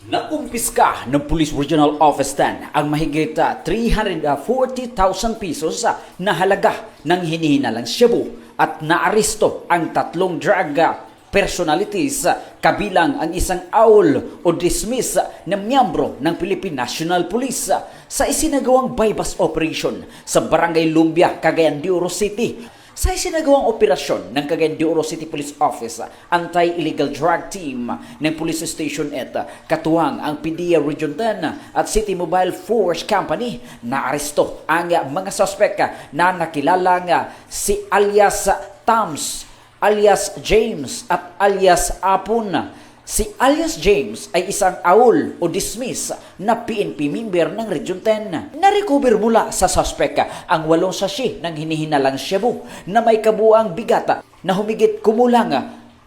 Nakumpiska ng Police Regional Office 10 ang mahigit 340,000 pesos na halaga ng hinihinalang shabu at naaresto ang tatlong drug personalities kabilang ang isang AUL o dismiss na miyembro ng Philippine National Police sa isinagawang bypass operation sa Barangay Lumbia, Cagayan de Oro City. Sa isinagawang operasyon ng Cagayan de Oro City Police Office, Anti-Illegal Drug Team ng Police Station 8, katuwang ang PDEA Region 10 at City Mobile Force Company, naaresto ang mga suspek na nakilalang si alias Tams, alias James at alias Apun. Si alias James ay isang AUL o dismiss na PNP member ng Region 10. Narecover mula sa suspect ang 8 sachet ng hinihinalang shabu na may kabuang bigat na humigit kumulang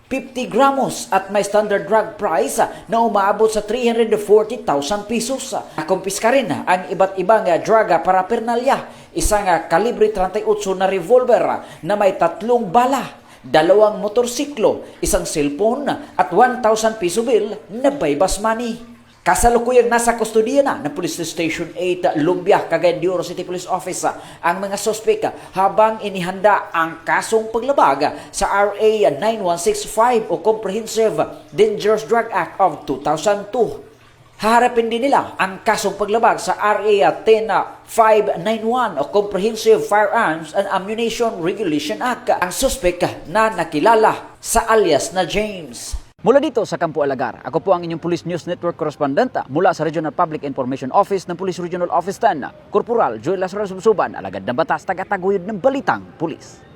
50 gramos at may standard drug price na umaabot sa 340,000 pesos. Nakumpiska rin ang iba't ibang drug paraphernalia, isang kalibre 38 na revolver na may 3 bala, 2 motorsiklo, isang cellphone at 1,000 peso bill na bypass money. Kasalukuyang nasa kustodiya na ng Police Station 8 Lumbia, Cagayan de Oro City Police Office ang mga suspek habang inihanda ang kasong paglabag sa RA 9165 o Comprehensive Dangerous Drug Act of 2002. Haharapin din nila ang kasong paglabag sa RA 10591 o Comprehensive Firearms and Ammunition Regulation Act ang suspek na nakilala sa alias na James. Mula dito sa Campo Alagar, ako po ang inyong Police News Network correspondent mula sa Regional Public Information Office ng Police Regional Office 10, Corporal Joel Lazaro Subsuban, alagad ng batas, tagataguyod ng Balitang Pulis.